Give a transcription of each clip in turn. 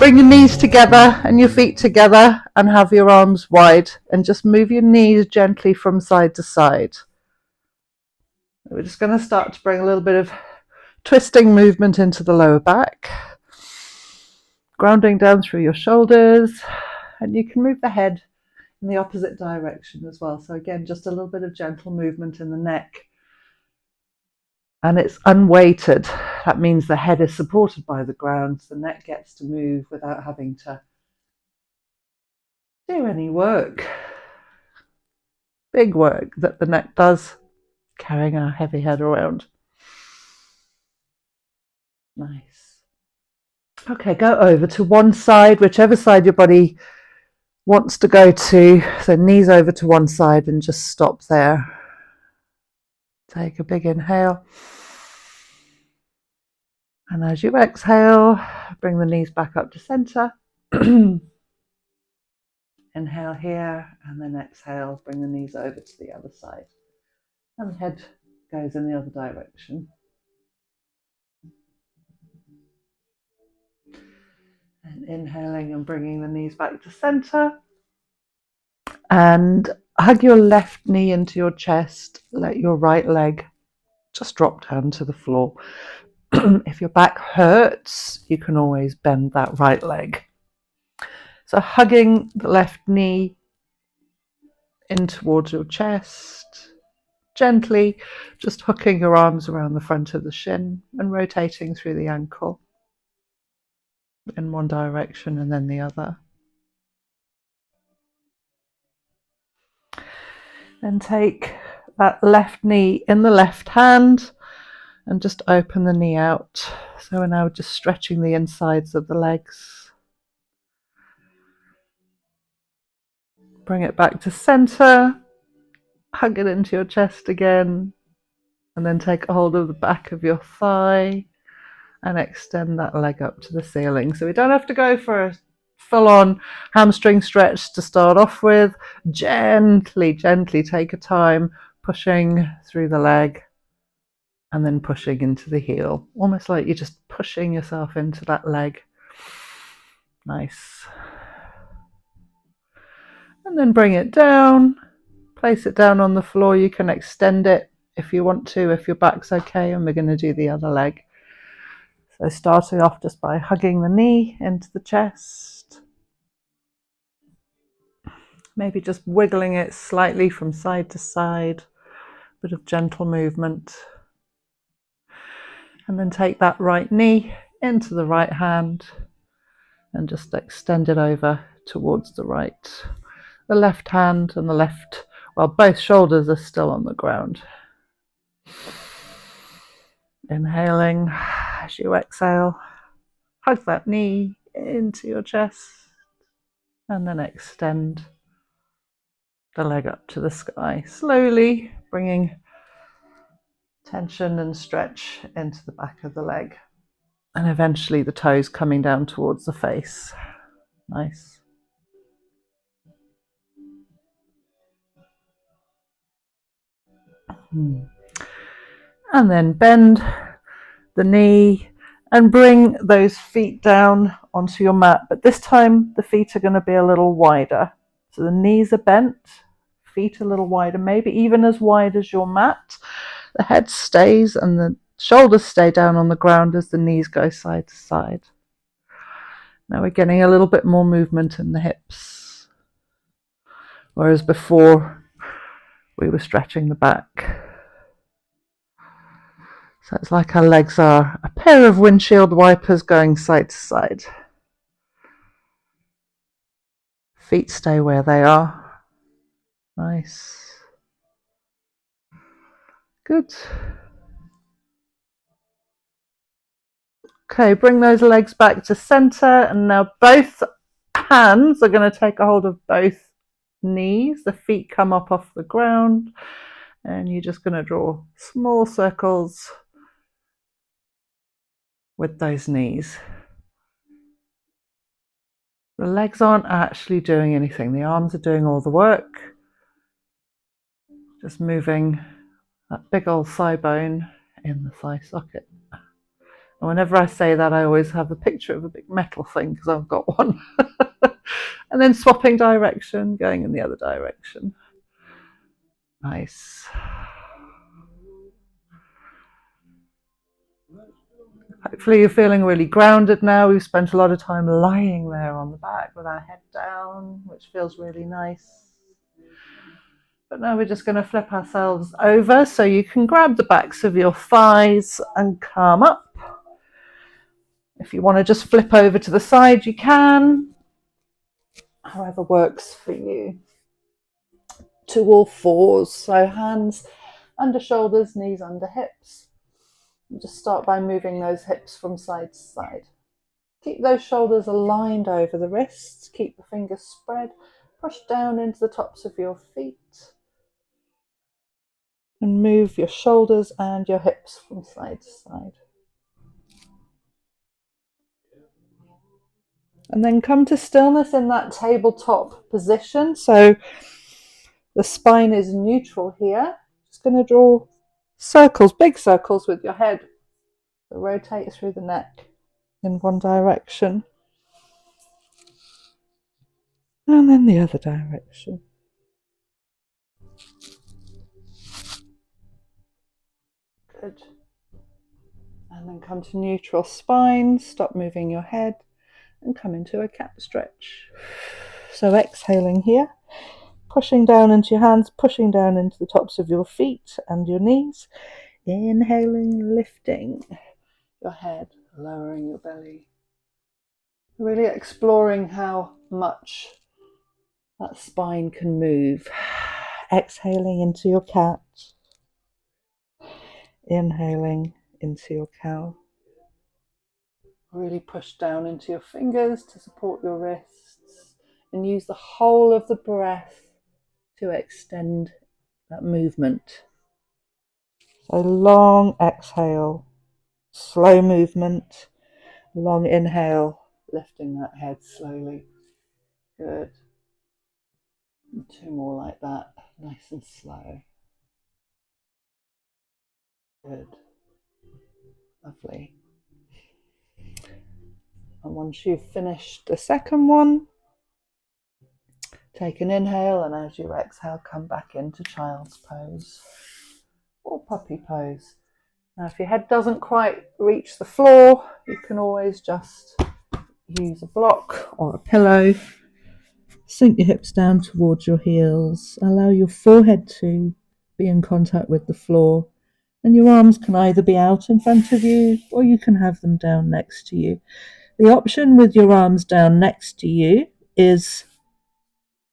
Bring your knees together and your feet together and have your arms wide, and just move your knees gently from side to side. We're just going to start to bring a little bit of twisting movement into the lower back, grounding down through your shoulders, and you can move the head in the opposite direction as well. So again, just a little bit of gentle movement in the neck. And it's unweighted. That means the head is supported by the ground. So the neck gets to move without having to do any work. Big work that the neck does, carrying our heavy head around. Nice. Okay, go over to one side, whichever side your body wants to go to. So knees over to one side and just stop there. Take a big inhale. And as you exhale, bring the knees back up to center. Inhale here, and then exhale, bring the knees over to the other side. And the head goes in the other direction. And inhaling and bringing the knees back to center. And hug your left knee into your chest. Let your right leg just drop down to the floor. If your back hurts, you can always bend that right leg. So hugging the left knee in towards your chest, gently just hooking your arms around the front of the shin and rotating through the ankle in one direction and then the other. Then take that left knee in the left hand and just open the knee out. So we're now just stretching the insides of the legs. Bring it back to center, hug it into your chest again, and then take a hold of the back of your thigh and extend that leg up to the ceiling. So we don't have to go for a full-on hamstring stretch to start off with. Gently take a time pushing through the leg and then pushing into the heel, almost like you're just pushing yourself into that leg. Nice. And then bring it down, place it down on the floor. You can extend it if you want to, if your back's okay, and we're going to do the other leg. So starting off just by hugging the knee into the chest, maybe just wiggling it slightly from side to side, a bit of gentle movement. And then take that right knee into the right hand and just extend it over towards the right. The left hand and the left, well, both shoulders are still on the ground. Inhaling as you exhale, hug that knee into your chest and then extend the leg up to the sky, slowly bringing tension and stretch into the back of the leg, and eventually the toes coming down towards the face. Nice. And then bend the knee and bring those feet down onto your mat, but this time the feet are going to be a little wider. So the knees are bent, feet a little wider, maybe even as wide as your mat. The head stays and the shoulders stay down on the ground as the knees go side to side. Now we're getting a little bit more movement in the hips, whereas before we were stretching the back. So it's like our legs are a pair of windshield wipers going side to side. Feet stay where they are. Nice. Good. Okay, bring those legs back to center, and now both hands are going to take a hold of both knees. The feet come up off the ground, and you're just going to draw small circles with those knees. The legs aren't actually doing anything. The arms are doing all the work. Just moving that big old thigh bone in the thigh socket. And whenever I say that, I always have a picture of a big metal thing because I've got one. And then swapping direction, going in the other direction. Nice. Hopefully you're feeling really grounded now. We've spent a lot of time lying there on the back with our head down, which feels really nice. But now we're just going to flip ourselves over so you can grab the backs of your thighs and come up. If you want to just flip over to the side, you can. However works for you. To all fours, so hands under shoulders, knees under hips. And just start by moving those hips from side to side. Keep those shoulders aligned over the wrists. Keep the fingers spread. Push down into the tops of your feet. And move your shoulders and your hips from side to side. And then come to stillness in that tabletop position. So the spine is neutral here. Just going to draw circles, big circles with your head. So rotate through the neck in one direction. And then the other direction. Good. And then come to neutral spine. Stop moving your head and come into a cat stretch. So exhaling here. Pushing down into your hands, pushing down into the tops of your feet and your knees. Inhaling, lifting your head, lowering your belly. Really exploring how much that spine can move. Exhaling into your cat. Inhaling into your cow. Really push down into your fingers to support your wrists and use the whole of the breath to extend that movement. So long exhale, slow movement, long inhale, lifting that head slowly. Good. And 2 more like that, nice and slow. Good. Lovely. And once you've finished the second one, take an inhale, and as you exhale, come back into child's pose or puppy pose. Now, if your head doesn't quite reach the floor, you can always just use a block or a pillow. Sink your hips down towards your heels. Allow your forehead to be in contact with the floor. And your arms can either be out in front of you or you can have them down next to you. The option with your arms down next to you is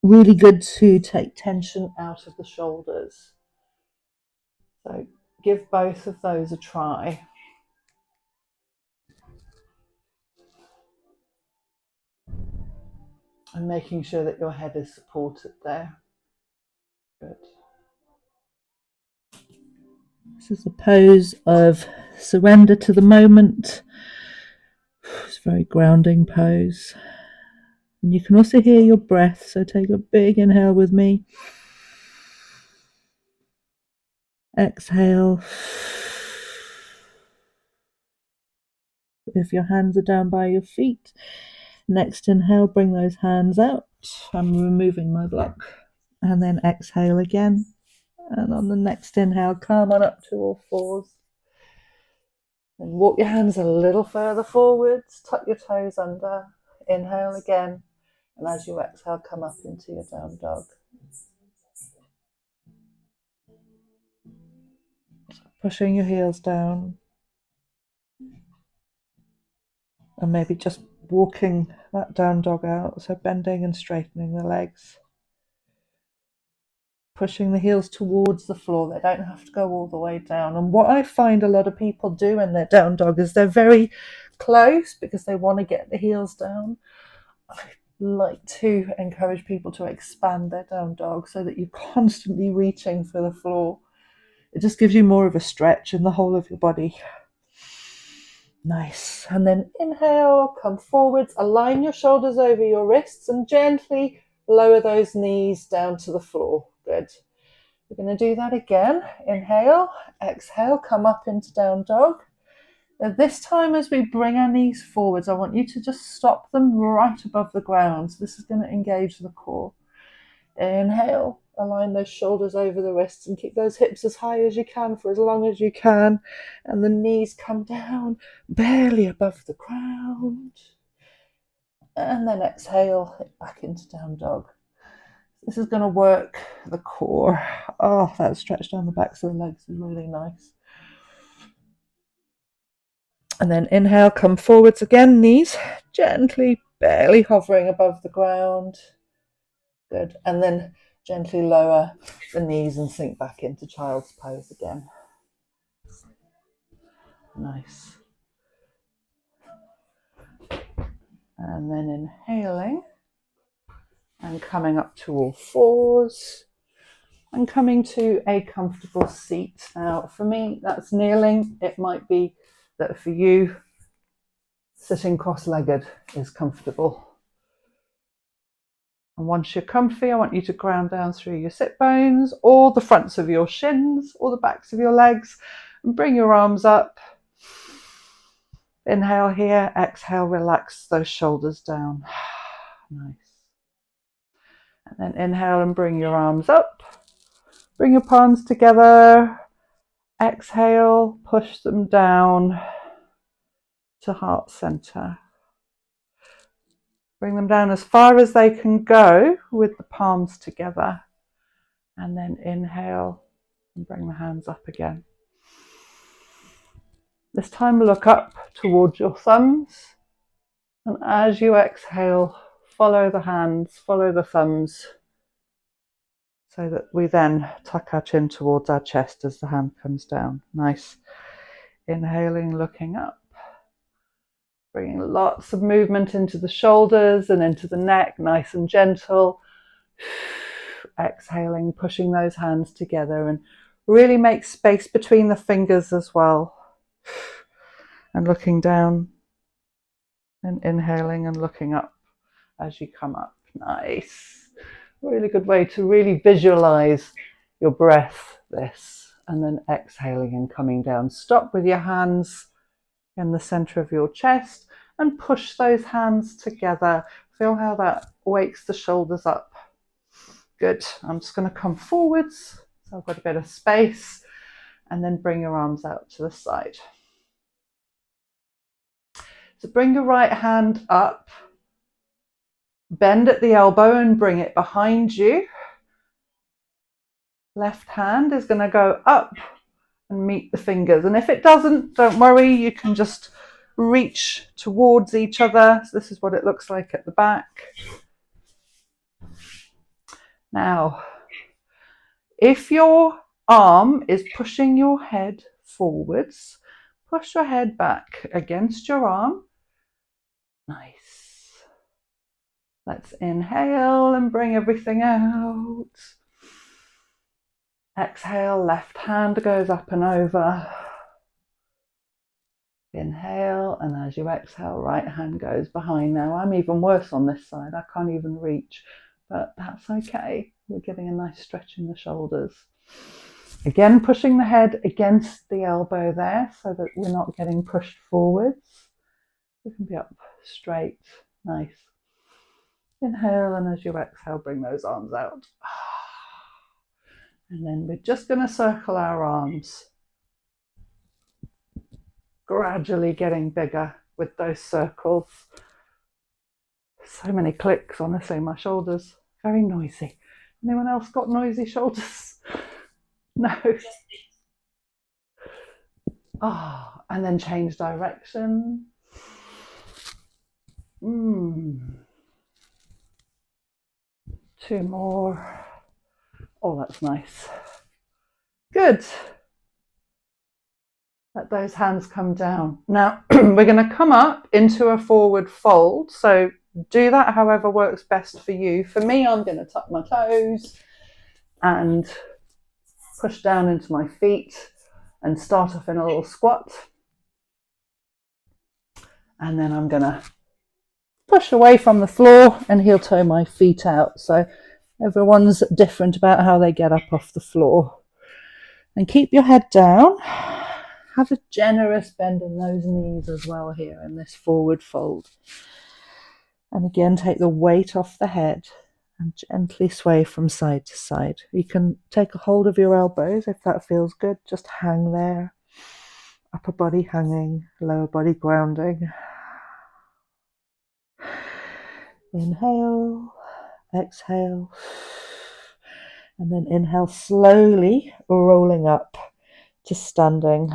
really good to take tension out of the shoulders. So give both of those a try. And making sure that your head is supported there. Good. This is a pose of surrender to the moment. It's a very grounding pose. And you can also hear your breath, so take a big inhale with me. Exhale. If your hands are down by your feet, next inhale, bring those hands out. I'm removing my block. And then exhale again. And on the next inhale, come on up to all fours. And walk your hands a little further forwards, tuck your toes under, inhale again, and as you exhale, come up into your down dog. Pushing your heels down, and maybe just walking that down dog out, so bending and straightening the legs. Pushing the heels towards the floor, they don't have to go all the way down. And what I find a lot of people do in their down dog is they're very close because they want to get the heels down. I like to encourage people to expand their down dog so that you're constantly reaching for the floor. It just gives you more of a stretch in the whole of your body. Nice. And then inhale, come forwards, align your shoulders over your wrists and gently lower those knees down to the floor. Good. We're going to do that again. Inhale, exhale, come up into down dog. Now this time, as we bring our knees forwards, I want you to just stop them right above the ground. So this is going to engage the core. Inhale, align those shoulders over the wrists and keep those hips as high as you can for as long as you can. And the knees come down barely above the ground. And then exhale, hip back into down dog. This is going to work the core. Oh, that stretch down the backs of the legs is really nice. And then inhale, come forwards again, knees gently, barely hovering above the ground. Good. And then gently lower the knees and sink back into child's pose again. Nice. And then inhaling and coming up to all fours and coming to a comfortable seat. Now, for me, that's kneeling. It might be that for you, sitting cross-legged is comfortable. And once you're comfy, I want you to ground down through your sit bones or the fronts of your shins or the backs of your legs and bring your arms up. Inhale here, exhale, relax those shoulders down. Nice. And then inhale and bring your arms up. Bring your palms together. Exhale, push them down to heart center. Bring them down as far as they can go with the palms together. And then inhale and bring the hands up again. This time look up towards your thumbs. And as you exhale, follow the hands, follow the thumbs, so that we then tuck our chin towards our chest as the hand comes down. Nice. Inhaling, looking up. Bringing lots of movement into the shoulders and into the neck, nice and gentle. Exhaling, pushing those hands together and really make space between the fingers as well. And looking down and inhaling and looking up as you come up. Nice. Really good way to really visualize your breath, this. And then exhaling and coming down. Stop with your hands in the center of your chest and push those hands together. Feel how that wakes the shoulders up. Good. I'm just going to come forwards, so I've got a bit of space, and then bring your arms out to the side. So bring your right hand up, bend at the elbow and bring it behind you. Left hand is going to go up and meet the fingers. And if it doesn't, don't worry, you can just reach towards each other. So this is what it looks like at the back. Now, if your arm is pushing your head forwards, push your head back against your arm. Nice. Let's inhale and bring everything out. Exhale, left hand goes up and over. Inhale, and as you exhale, right hand goes behind. Now, I'm even worse on this side. I can't even reach, but that's okay. We're getting a nice stretch in the shoulders. Again, pushing the head against the elbow there so that we're not getting pushed forwards. We can be up straight. Nice. Inhale, and as you exhale, bring those arms out. And then we're just going to circle our arms, gradually getting bigger with those circles. So many clicks, honestly, my shoulders, very noisy. Anyone else got noisy shoulders? No. And then change direction. Two more. Oh, that's nice. Good. Let those hands come down. Now, we're going to come up into a forward fold. So do that however works best for you. For me, I'm going to tuck my toes and push down into my feet and start off in a little squat. And then I'm going to push away from the floor and heel toe my feet out. So everyone's different about how they get up off the floor. And keep your head down. Have a generous bend in those knees as well here in this forward fold. And again, take the weight off the head and gently sway from side to side. You can take a hold of your elbows if that feels good. Just hang there. Upper body hanging, lower body grounding. Inhale, exhale. And then inhale, slowly rolling up to standing.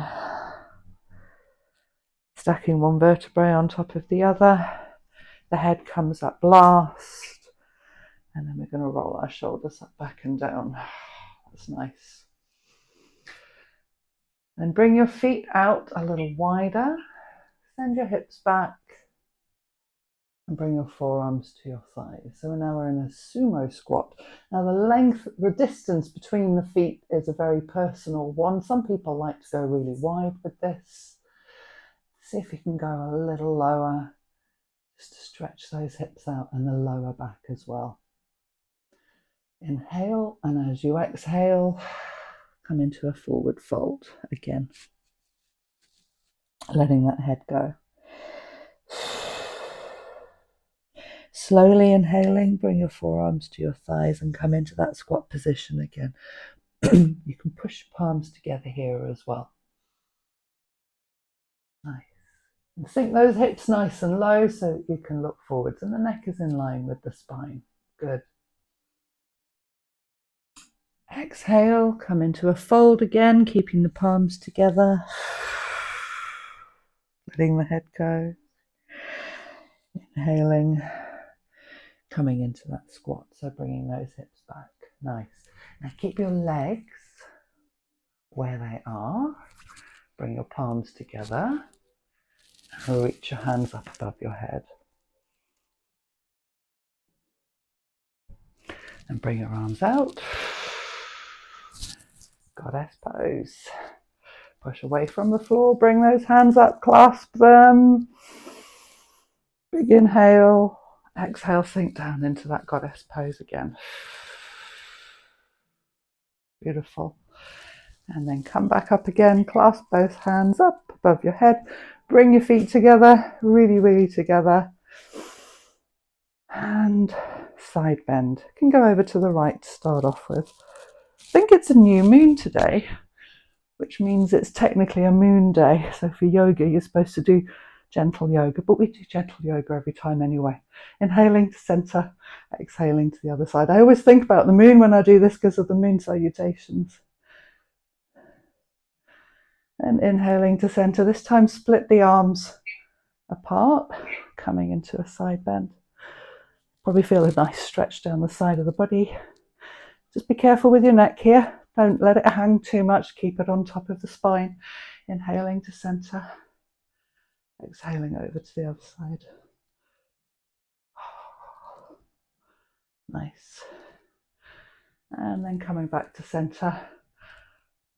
Stacking one vertebrae on top of the other. The head comes up last. And then we're going to roll our shoulders up, back and down. That's nice. Then bring your feet out a little wider. Send your hips back. And bring your forearms to your thighs. So now we're in a sumo squat. Now the distance between the feet is a very personal one. Some people like to go really wide with this. See if you can go a little lower, just to stretch those hips out and the lower back as well. Inhale, and as you exhale, come into a forward fold again, letting that head go. Slowly inhaling, bring your forearms to your thighs and come into that squat position again. You can push palms together here as well. Nice. And sink those hips nice and low so that you can look forwards and the neck is in line with the spine. Good. Exhale, come into a fold again, keeping the palms together. Letting the head go. Inhaling, coming into that squat, so bringing those hips back. Nice. Now keep your legs where they are. Bring your palms together and reach your hands up above your head. And bring your arms out. Goddess pose. Push away from the floor, bring those hands up, clasp them. Big inhale. Exhale, sink down into that goddess pose again. Beautiful. And then come back up again, clasp both hands up above your head. Bring your feet together, really, really together. And side bend. You can go over to the right to start off with. I think it's a new moon today, which means it's technically a moon day. So for yoga, you're supposed to do gentle yoga, but we do gentle yoga every time anyway. Inhaling to center, exhaling to the other side. I always think about the moon when I do this because of the moon salutations. And inhaling to center. This time split the arms apart, coming into a side bend. Probably feel a nice stretch down the side of the body. Just be careful with your neck here. Don't let it hang too much. Keep it on top of the spine. Inhaling to center. Exhaling over to the other side. Nice. And then coming back to center.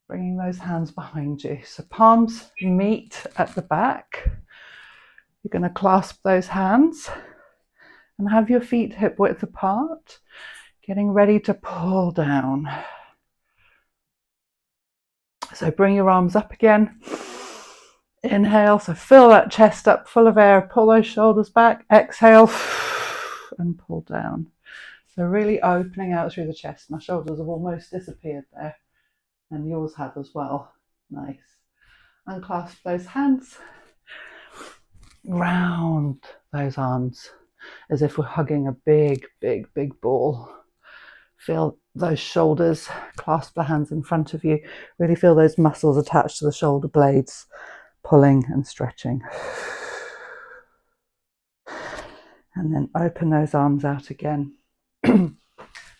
Bringing those hands behind you. So palms meet at the back. You're going to clasp those hands and have your feet hip width apart. Getting ready to pull down. So bring your arms up again. Inhale, so fill that chest up full of air. Pull those shoulders back. Exhale and pull down. So really opening out through the chest. My shoulders have almost disappeared there. And yours have as well. Nice. Unclasp those hands. Round those arms as if we're hugging a big, big, big ball. Feel those shoulders. Clasp the hands in front of you. Really feel those muscles attached to the shoulder blades, pulling and stretching. And then open those arms out again. And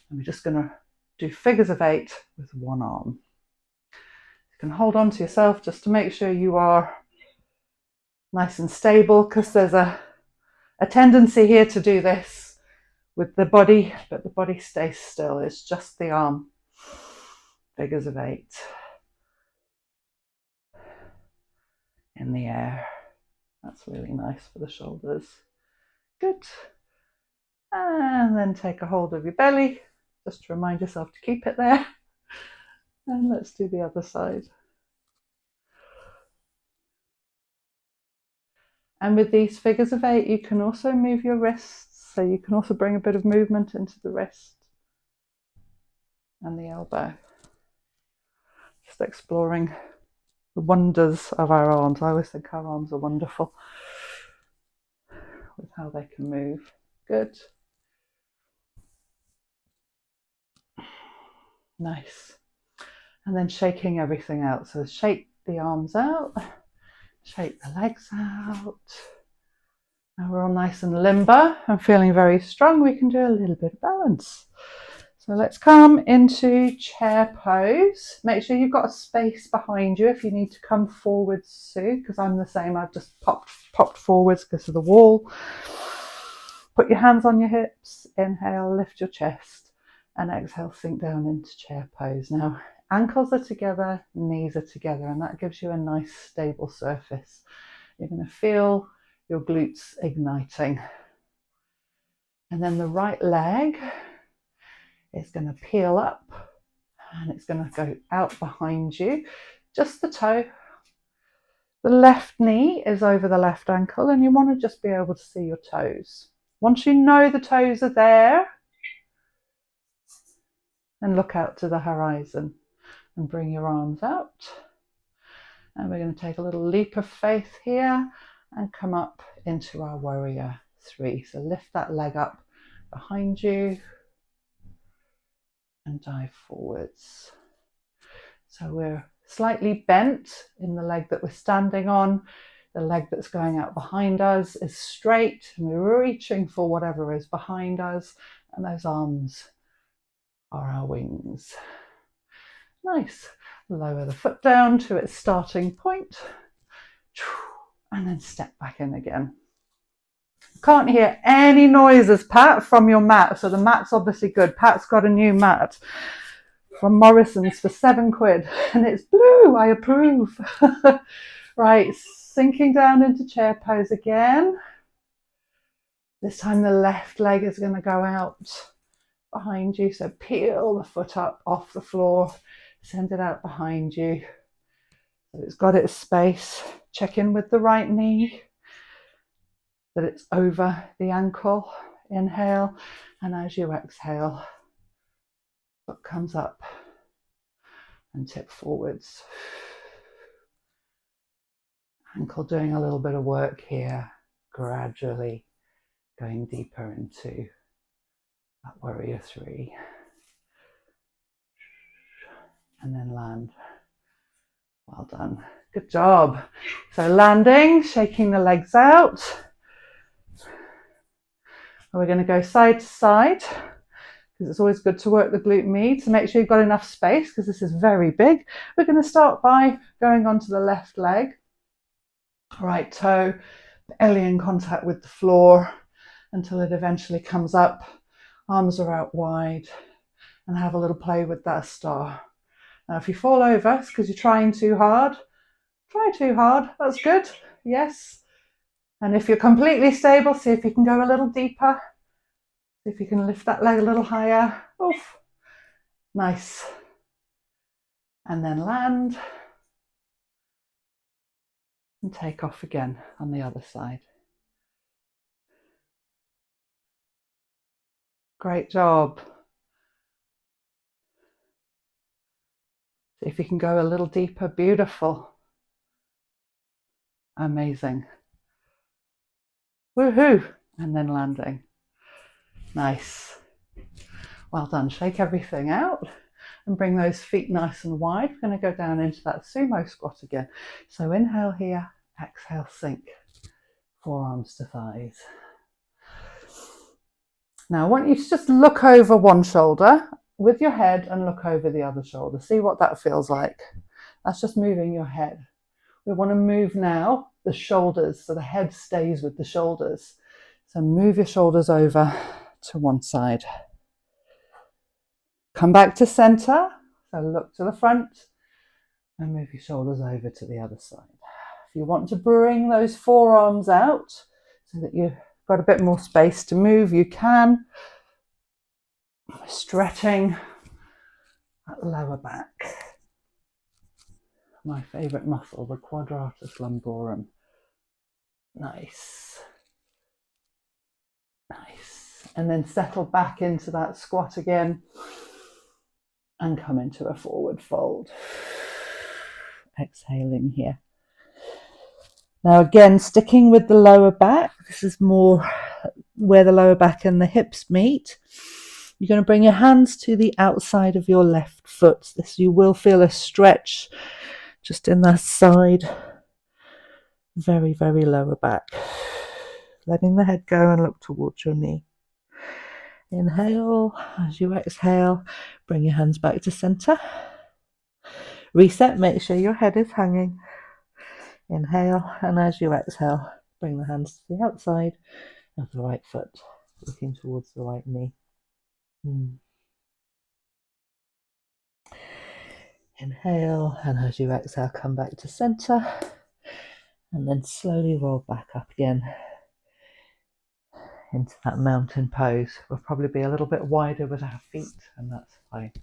we're just going to do figures of 8 with one arm. You can hold on to yourself just to make sure you are nice and stable, because there's a tendency here to do this with the body, but the body stays still. It's just the arm. Figures of 8 in the air. That's really nice for the shoulders. Good. And then take a hold of your belly, just to remind yourself to keep it there. And let's do the other side. And with these figures of 8, you can also move your wrists. So you can also bring a bit of movement into the wrist and the elbow. Just exploring the wonders of our arms. I always think our arms are wonderful with how they can move. Good. Nice. And then shaking everything out. So shake the arms out, shake the legs out. Now we're all nice and limber and feeling very strong. We can do a little bit of balance. So let's come into chair pose. Make sure you've got a space behind you if you need to come forwards, Sue, because I'm the same. I've just popped forwards because of the wall. Put your hands on your hips. Inhale, lift your chest, and exhale, sink down into chair pose. Now, ankles are together, knees are together, and that gives you a nice stable surface. You're going to feel your glutes igniting. And then the right leg is going to peel up and it's going to go out behind you, just the toe. The left knee is over the left ankle and you want to just be able to see your toes. Once you know the toes are there, then look out to the horizon and bring your arms out. And we're going to take a little leap of faith here and come up into our warrior 3. So lift that leg up behind you and dive forwards. So we're slightly bent in the leg that we're standing on. The leg that's going out behind us is straight and we're reaching for whatever is behind us, and those arms are our wings. Nice. Lower the foot down to its starting point and then step back in again. Can't hear any noises, Pat, from your mat. So the mat's obviously good. Pat's got a new mat from Morrison's for £7 and it's blue. I approve. Right, sinking down into chair pose again. This time the left leg is going to go out behind you. So peel the foot up off the floor, send it out behind you. So it's got its space. Check in with the right knee, that it's over the ankle. Inhale, and as you exhale, foot comes up and tip forwards. Ankle doing a little bit of work here, gradually going deeper into that warrior 3. And then land. Well done. Good job. So landing, shaking the legs out. We're going to go side to side because it's always good to work the glute med. So make sure you've got enough space because this is very big. We're going to start by going onto the left leg. Right toe, belly in contact with the floor until it eventually comes up. Arms are out wide and have a little play with that star. Now if you fall over, it's because you're trying too hard. Try too hard. That's good. Yes. And if you're completely stable, see if you can go a little deeper. See if you can lift that leg a little higher. Oof. Nice. And then land. And take off again on the other side. Great job. See if you can go a little deeper. Beautiful. Amazing. Woohoo. And then landing. Nice. Well done. Shake everything out and bring those feet nice and wide. We're going to go down into that sumo squat again. So inhale here, exhale, sink. Forearms to thighs. Now I want you to just look over one shoulder with your head and look over the other shoulder. See what that feels like. That's just moving your head. We want to move now the shoulders so the head stays with the shoulders. So move your shoulders over to one side. Come back to center. So look to the front and move your shoulders over to the other side. If you want to bring those forearms out so that you've got a bit more space to move, you can. Stretching that lower back. My favorite muscle, the quadratus lumborum. Nice. Nice. And then settle back into that squat again and come into a forward fold. Exhaling here. Now again, sticking with the lower back, this is more where the lower back and the hips meet. You're going to bring your hands to the outside of your left foot. This, you will feel a stretch just in that side, very, very lower back. Letting the head go and look towards your knee. Inhale. As you exhale, bring your hands back to center. Reset, make sure your head is hanging. Inhale, and as you exhale, bring the hands to the outside of the right foot, looking towards the right knee. Inhale, and as you exhale, come back to center, and then slowly roll back up again into that mountain pose. We'll probably be a little bit wider with our feet, and that's fine.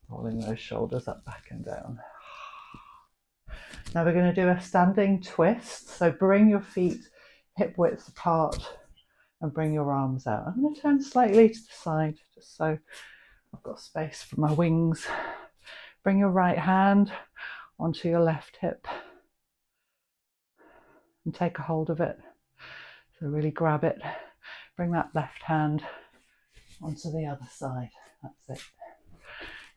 Rolling those shoulders up, back and down. Now we're going to do a standing twist. So bring your feet hip width apart and bring your arms out. I'm going to turn slightly to the side just so I've got space for my wings. Bring your right hand onto your left hip and take a hold of it. So really grab it. Bring that left hand onto the other side. That's it.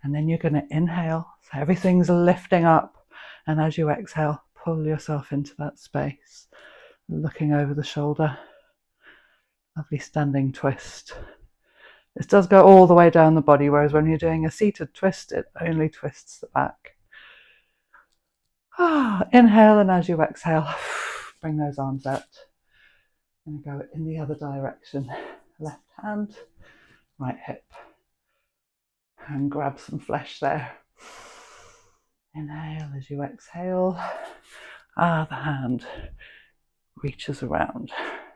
And then you're going to inhale. So everything's lifting up. And as you exhale, pull yourself into that space. Looking over the shoulder. Lovely standing twist. This does go all the way down the body, whereas when you're doing a seated twist, it only twists the back. Inhale, and as you exhale, bring those arms out. And go in the other direction. Left hand, right hip. And grab some flesh there. Inhale as you exhale. The hand reaches around.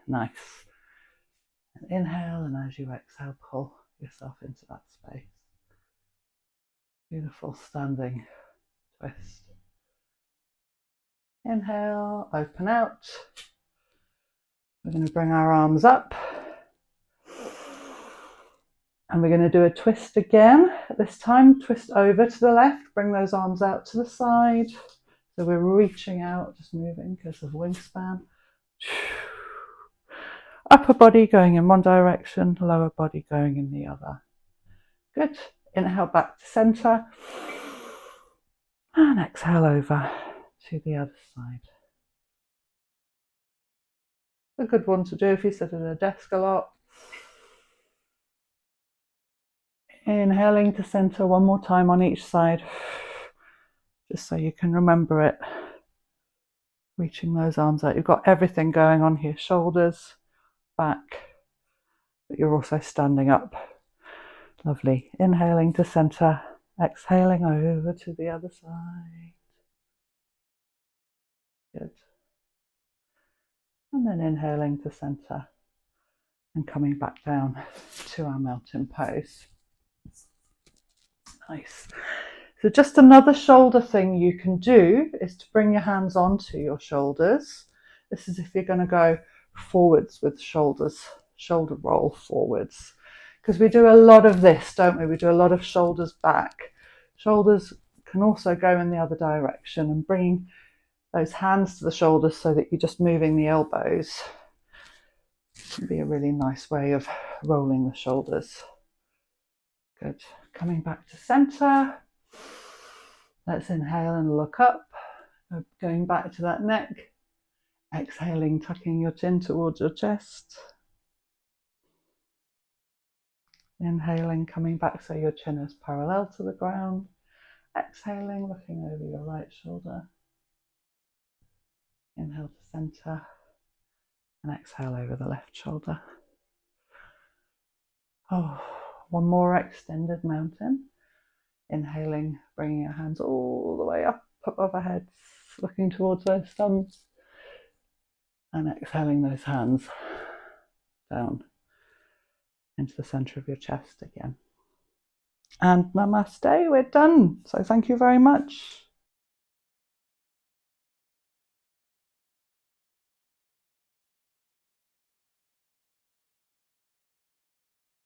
Nice. And inhale, and as you exhale, pull yourself into that space. Beautiful standing twist. Inhale, open out. We're going to bring our arms up. And we're going to do a twist again. This time, twist over to the left. Bring those arms out to the side. So we're reaching out, just moving because of wingspan. Upper body going in one direction, lower body going in the other. Good. Inhale back to center. And exhale over to the other side. A good one to do if you sit at a desk a lot. Inhaling to center one more time on each side, just so you can remember it. Reaching those arms out. You've got everything going on here, shoulders, back, but you're also standing up. Lovely. Inhaling to center, exhaling over to the other side. Good. And then inhaling to center and coming back down to our mountain pose. Nice. So just another shoulder thing you can do is to bring your hands onto your shoulders. This is if you're going to go forwards with shoulders, shoulder roll forwards. Because we do a lot of this, don't we? We do a lot of shoulders back. Shoulders can also go in the other direction, and bringing those hands to the shoulders so that you're just moving the elbows can be a really nice way of rolling the shoulders. Good. Coming back to center. Let's inhale and look up. Going back to that neck. Exhaling, tucking your chin towards your chest. Inhaling, coming back so your chin is parallel to the ground. Exhaling, looking over your right shoulder. Inhale to center. And exhale over the left shoulder. One more extended mountain. Inhaling, bringing your hands all the way up above our heads, looking towards those thumbs. And exhaling those hands down into the center of your chest again. And namaste, we're done. So thank you very much.